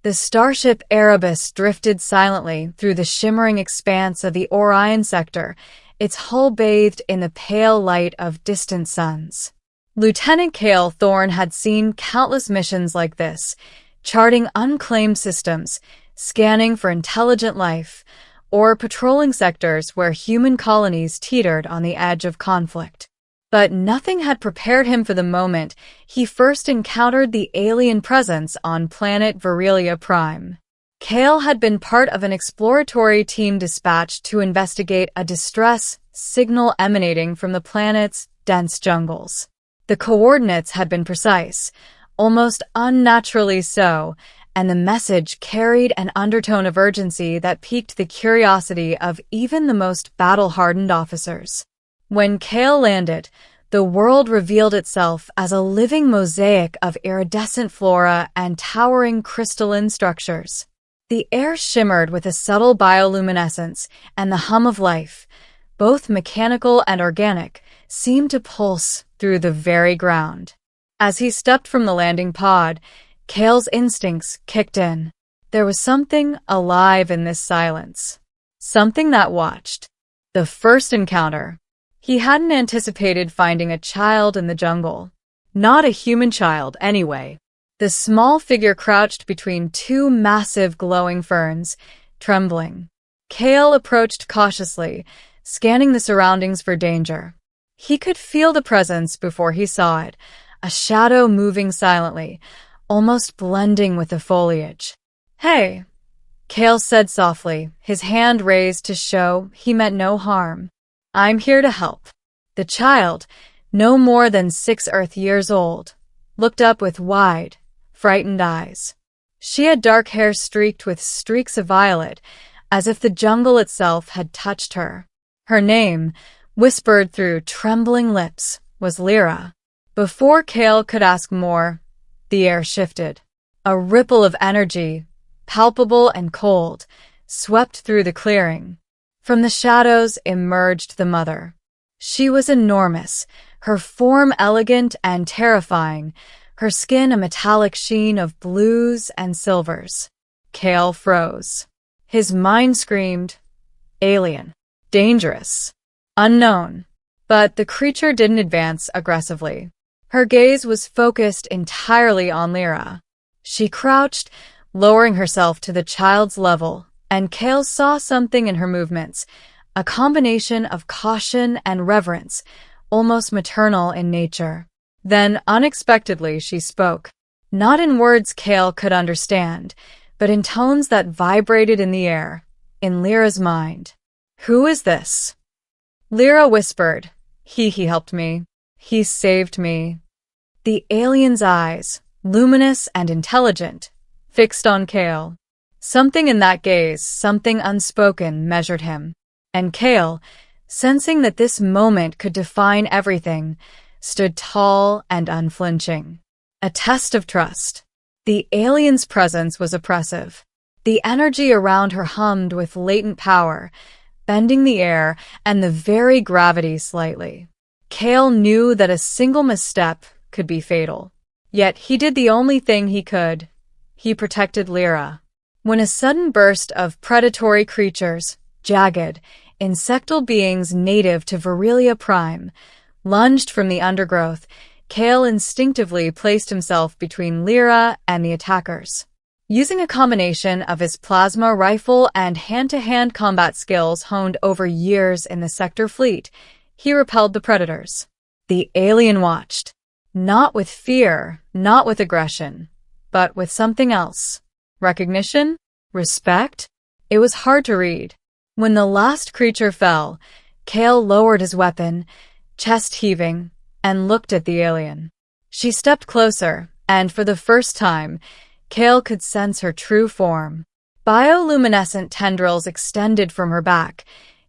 The starship Erebus drifted silently through the shimmering expanse of the Orion sector, its hull bathed in the pale light of distant suns. Lieutenant Cale Thorne had seen countless missions like this, charting unclaimed systems, scanning for intelligent life, or patrolling sectors where human colonies teetered on the edge of conflict. But nothing had prepared him for the moment he first encountered the alien presence on planet Virilia Prime. Cale had been part of an exploratory team dispatched to investigate a distress signal emanating from the planet's dense jungles. The coordinates had been precise, almost unnaturally so, and the message carried an undertone of urgency that piqued the curiosity of even the most battle-hardened officers. When Cale landed, the world revealed itself as a living mosaic of iridescent flora and towering crystalline structures. The air shimmered with a subtle bioluminescence, and the hum of life, both mechanical and organic, seemed to pulse through the very ground. As he stepped from the landing pod, Cale's instincts kicked in. There was something alive in this silence. Something that watched. The first encounter. He hadn't anticipated finding a child in the jungle. Not a human child, anyway. The small figure crouched between two massive glowing ferns, trembling. Cale approached cautiously, scanning the surroundings for danger. He could feel the presence before he saw it, a shadow moving silently, almost blending with the foliage. "Hey," Cale said softly, his hand raised to show he meant no harm. "I'm here to help." The child, no more than 6 Earth years old, looked up with wide, frightened eyes. She had dark hair streaked with streaks of violet, as if the jungle itself had touched her. Her name, whispered through trembling lips, was Lyra. Before Cale could ask more, the air shifted. A ripple of energy, palpable and cold, swept through the clearing. From the shadows emerged the mother. She was enormous, her form elegant and terrifying, her skin a metallic sheen of blues and silvers. Cale froze. His mind screamed, alien, dangerous, unknown. But the creature didn't advance aggressively. Her gaze was focused entirely on Lyra. She crouched, lowering herself to the child's level, and Cale saw something in her movements, a combination of caution and reverence, almost maternal in nature. Then, unexpectedly, she spoke. Not in words Cale could understand, but in tones that vibrated in the air, in Lyra's mind. "Who is this?" Lyra whispered. He helped me. He saved me." The alien's eyes, luminous and intelligent, fixed on Cale. Something in that gaze, something unspoken, measured him. And Cale, sensing that this moment could define everything, stood tall and unflinching. A test of trust. The alien's presence was oppressive. The energy around her hummed with latent power, bending the air and the very gravity slightly. Cale knew that a single misstep could be fatal. Yet he did the only thing he could. He protected Lyra. When a sudden burst of predatory creatures, jagged, insectal beings native to Virilia Prime, lunged from the undergrowth, Cale instinctively placed himself between Lyra and the attackers. Using a combination of his plasma rifle and hand-to-hand combat skills honed over years in the sector fleet, he repelled the predators. The alien watched. Not with fear, not with aggression, but with something else. Recognition? Respect? It was hard to read. When the last creature fell, Cale lowered his weapon, chest heaving, and looked at the alien. She stepped closer, and for the first time, Cale could sense her true form. Bioluminescent tendrils extended from her back,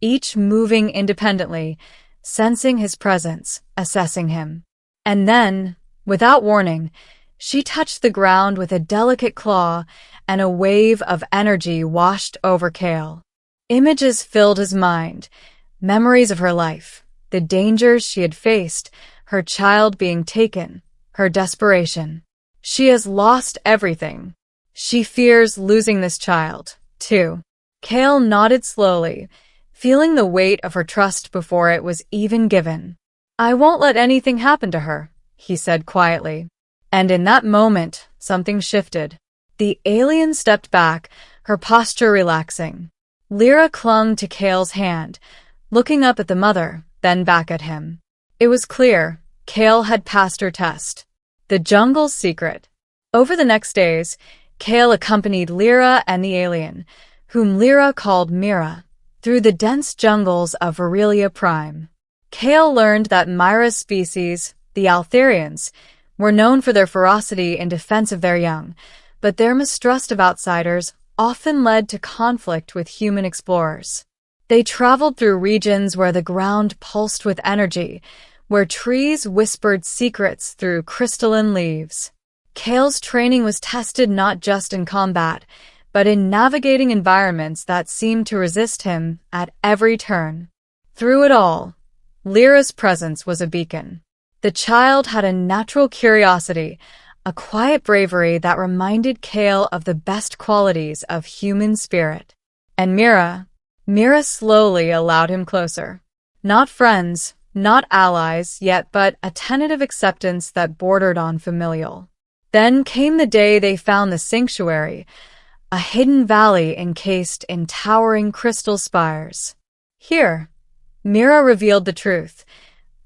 each moving independently, sensing his presence, assessing him. And then, without warning, she touched the ground with a delicate claw, and a wave of energy washed over Cale. Images filled his mind, memories of her life, the dangers she had faced, her child being taken, her desperation. "She has lost everything," She fears losing this child, too. Kale nodded slowly, feeling the weight of her trust before it was even given. I won't let anything happen to her, he said quietly. And in that moment, something shifted. The alien stepped back, her posture relaxing. Lyra clung to Kale's hand, looking up at the mother, then back at him. It was clear, Kale had passed her test. The jungle's secret. Over the next days, Kale accompanied Lyra and the alien, whom Lyra called Mira, through the dense jungles of Aurelia Prime. Kale learned that Myra's species, the Altherians, were known for their ferocity in defense of their young, but their mistrust of outsiders often led to conflict with human explorers. They traveled through regions where the ground pulsed with energy, where trees whispered secrets through crystalline leaves. Kale's training was tested not just in combat, but in navigating environments that seemed to resist him at every turn. Through it all, Lyra's presence was a beacon. The child had a natural curiosity, a quiet bravery that reminded Kale of the best qualities of human spirit. And Mira slowly allowed him closer. Not friends, not allies yet, but a tentative acceptance that bordered on familial. Then came the day they found the sanctuary, a hidden valley encased in towering crystal spires. Here, Mira revealed the truth.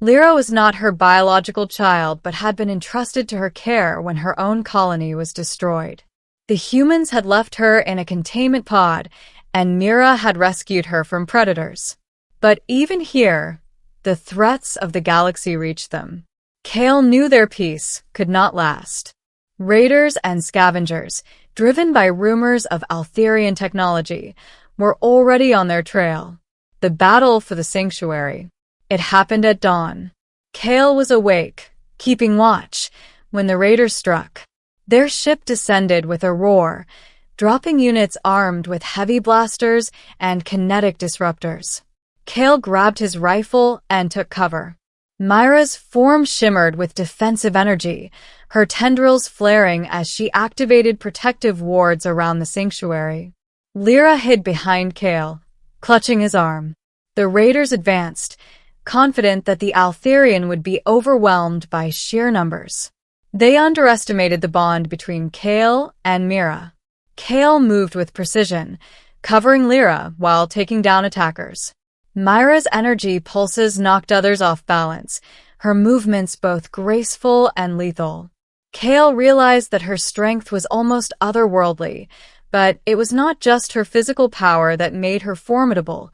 Lyra was not her biological child, but had been entrusted to her care when her own colony was destroyed. The humans had left her in a containment pod, and Mira had rescued her from predators. But even here, the threats of the galaxy reached them. Kale knew their peace could not last. Raiders and scavengers, driven by rumors of Altherian technology, were already on their trail. The battle for the sanctuary. It happened at dawn. Kale was awake, keeping watch, when the raiders struck. Their ship descended with a roar, dropping units armed with heavy blasters and kinetic disruptors. Kale grabbed his rifle and took cover. Myra's form shimmered with defensive energy, her tendrils flaring as she activated protective wards around the sanctuary. Lyra hid behind Kale, clutching his arm. The raiders advanced, confident that the Altherian would be overwhelmed by sheer numbers. They underestimated the bond between Kale and Mira. Kale moved with precision, covering Lyra while taking down attackers. Myra's energy pulses knocked others off balance, her movements both graceful and lethal. Kale realized that her strength was almost otherworldly, but it was not just her physical power that made her formidable.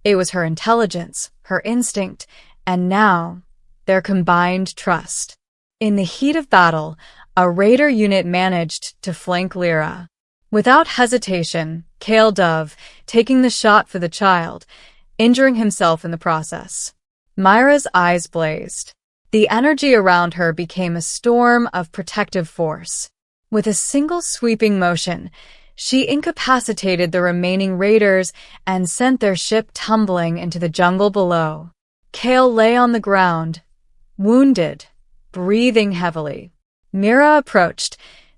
It was her intelligence, her instinct, and now, their combined trust. In the heat of battle, a raider unit managed to flank Lyra. Without hesitation, Kale dove, taking the shot for the child, injuring himself in the process. Myra's eyes blazed. The energy around her became a storm of protective force. With a single sweeping motion, she incapacitated the remaining raiders and sent their ship tumbling into the jungle below. Kale lay on the ground, wounded, breathing heavily. Mira approached,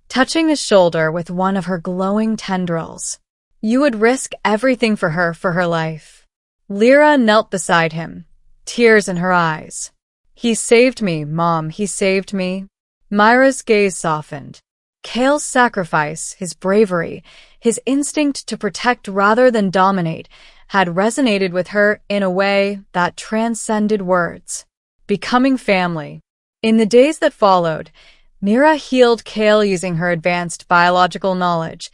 touching his shoulder with one of her glowing tendrils. You would risk everything for her life. Lyra knelt beside him, tears in her eyes. He saved me, Mom, he saved me. Myra's gaze softened. Kale's sacrifice, his bravery, his instinct to protect rather than dominate, had resonated with her in a way that transcended words. Becoming family. In the days that followed, Mira healed Kale using her advanced biological knowledge,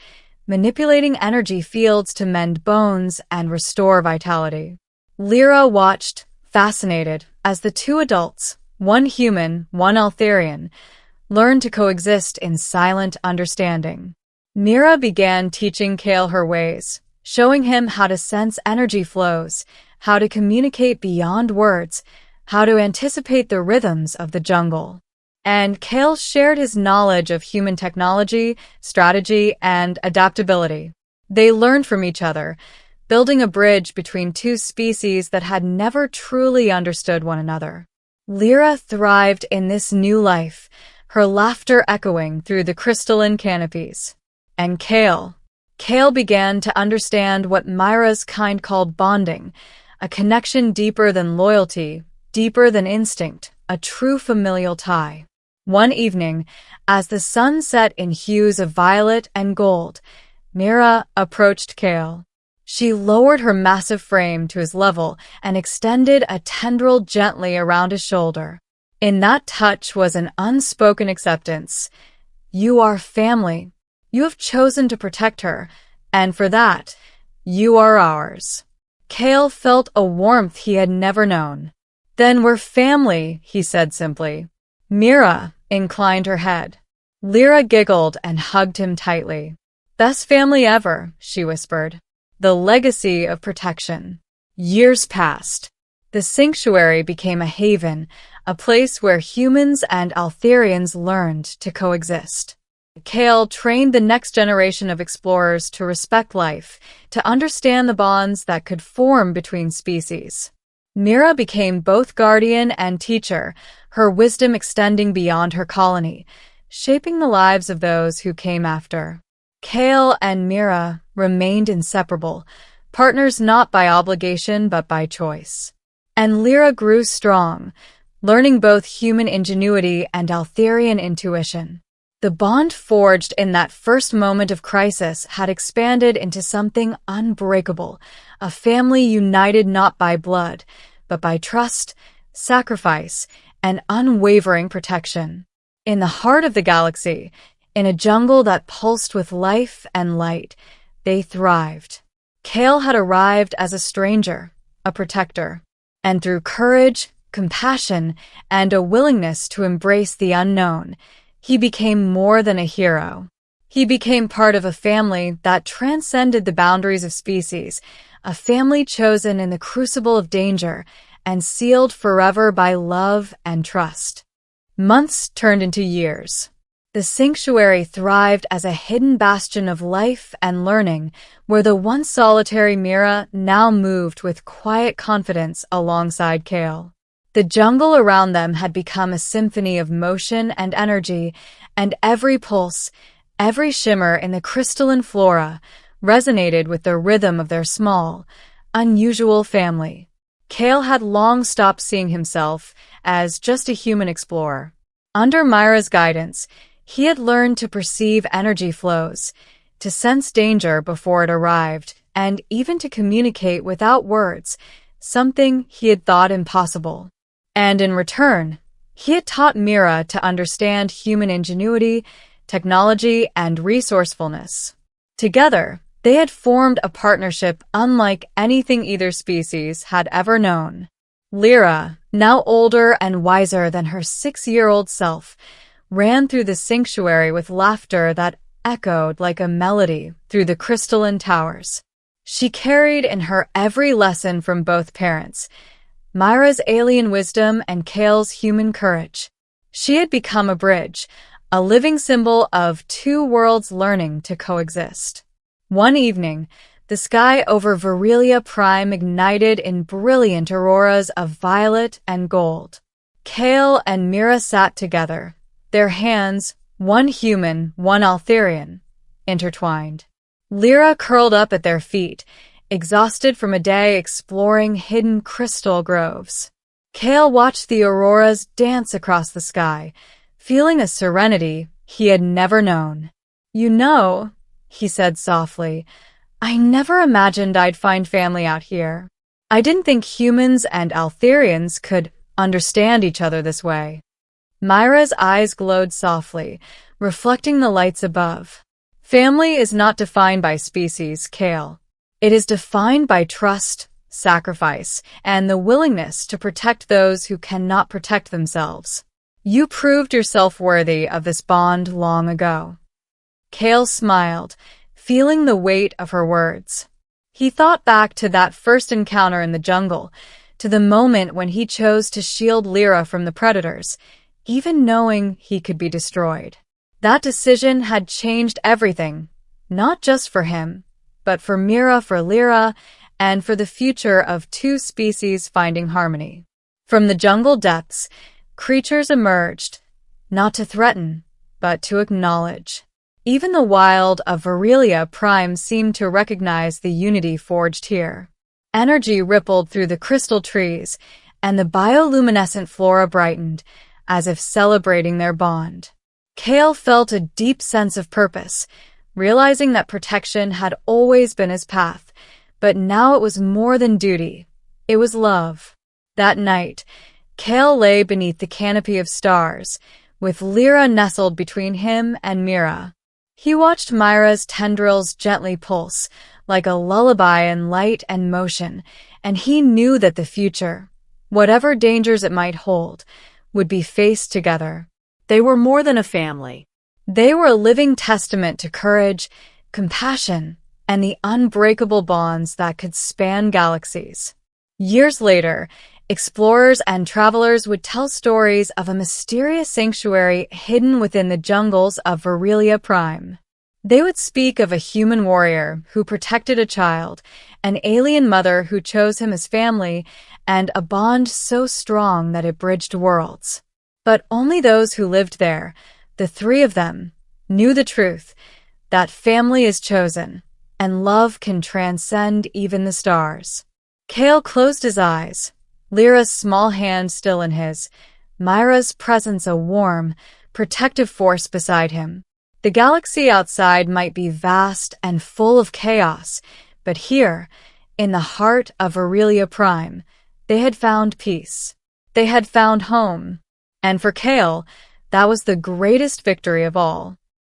manipulating energy fields to mend bones and restore vitality. Lyra watched, fascinated, as the two adults, one human, one Altherian, learned to coexist in silent understanding. Mira began teaching Kale her ways, showing him how to sense energy flows, how to communicate beyond words, how to anticipate the rhythms of the jungle. And Kale shared his knowledge of human technology, strategy, and adaptability. They learned from each other, building a bridge between two species that had never truly understood one another. Lyra thrived in this new life, her laughter echoing through the crystalline canopies. and Kale. Kale began to understand what Myra's kind called bonding, a connection deeper than loyalty, deeper than instinct, a true familial tie. One evening, as the sun set in hues of violet and gold, Myra approached Kale. She lowered her massive frame to his level and extended a tendril gently around his shoulder. In that touch was an unspoken acceptance. You are family. You have chosen to protect her, and for that, you are ours. Kale felt a warmth he had never known. Then we're family, he said simply. Myra inclined her head. Lyra giggled and hugged him tightly. Best family ever, she whispered. The legacy of protection. Years passed. The sanctuary became a haven, a place where humans and Altherians learned to coexist. Kale trained the next generation of explorers to respect life, to understand the bonds that could form between species. Myra became both guardian and teacher, her wisdom extending beyond her colony, shaping the lives of those who came after. Kale and Myra remained inseparable, partners not by obligation but by choice. And Lyra grew strong, learning both human ingenuity and Altherian intuition. The bond forged in that first moment of crisis had expanded into something unbreakable, a family united not by blood, but by trust, sacrifice, and unwavering protection. In the heart of the galaxy, in a jungle that pulsed with life and light, they thrived. Kale had arrived as a stranger, a protector, and through courage, compassion, and a willingness to embrace the unknown, he became more than a hero. He became part of a family that transcended the boundaries of species, a family chosen in the crucible of danger and sealed forever by love and trust. Months turned into years. The sanctuary thrived as a hidden bastion of life and learning, where the once solitary Myra now moved with quiet confidence alongside Kale. The jungle around them had become a symphony of motion and energy, and every pulse, every shimmer in the crystalline flora resonated with the rhythm of their small, unusual family. Kale had long stopped seeing himself as just a human explorer. Under Myra's guidance, he had learned to perceive energy flows, to sense danger before it arrived, and even to communicate without words, something he had thought impossible. And in return, he had taught Myra to understand human ingenuity, technology, and resourcefulness. Together, they had formed a partnership unlike anything either species had ever known. Lyra, now older and wiser than her 6-year-old self, ran through the sanctuary with laughter that echoed like a melody through the crystalline towers. She carried in her every lesson from both parents, Myra's alien wisdom and Kale's human courage. She had become a bridge, a living symbol of two worlds learning to coexist. One evening, the sky over Virilia Prime ignited in brilliant auroras of violet and gold. Kale and Myra sat together, their hands, one human, one Altherian, intertwined. Lyra curled up at their feet, exhausted from a day exploring hidden crystal groves. Kale watched the auroras dance across the sky, feeling a serenity he had never known. "You know," he said softly, "I never imagined I'd find family out here. I didn't think humans and Altherians could understand each other this way." Myra's eyes glowed softly, reflecting the lights above. "Family is not defined by species, Kale. It is defined by trust, sacrifice, and the willingness to protect those who cannot protect themselves. You proved yourself worthy of this bond long ago." Kale smiled, feeling the weight of her words. He thought back to that first encounter in the jungle, to the moment when he chose to shield Lyra from the predators, even knowing he could be destroyed. That decision had changed everything, not just for him, but for Myra, for Lyra, and for the future of two species finding harmony. From the jungle depths, creatures emerged, not to threaten, but to acknowledge. Even the wild of Virelia Prime seemed to recognize the unity forged here. Energy rippled through the crystal trees, and the bioluminescent flora brightened, as if celebrating their bond. Kale felt a deep sense of purpose, realizing that protection had always been his path, but now it was more than duty. It was love. That night, Kale lay beneath the canopy of stars, with Lyra nestled between him and Mira. He watched Myra's tendrils gently pulse, like a lullaby in light and motion, and he knew that the future, whatever dangers it might hold, would be faced together. They were more than a family. They were a living testament to courage, compassion, and the unbreakable bonds that could span galaxies. Years later, explorers and travelers would tell stories of a mysterious sanctuary hidden within the jungles of Virelia Prime. They would speak of a human warrior who protected a child, an alien mother who chose him as family, and a bond so strong that it bridged worlds. But only those who lived there, the three of them, knew the truth, that family is chosen, and love can transcend even the stars. Kale closed his eyes, Lyra's small hand still in his, Myra's presence a warm, protective force beside him. The galaxy outside might be vast and full of chaos, but here, in the heart of Virelia Prime, they had found peace. They had found home. And for Kale, that was the greatest victory of all.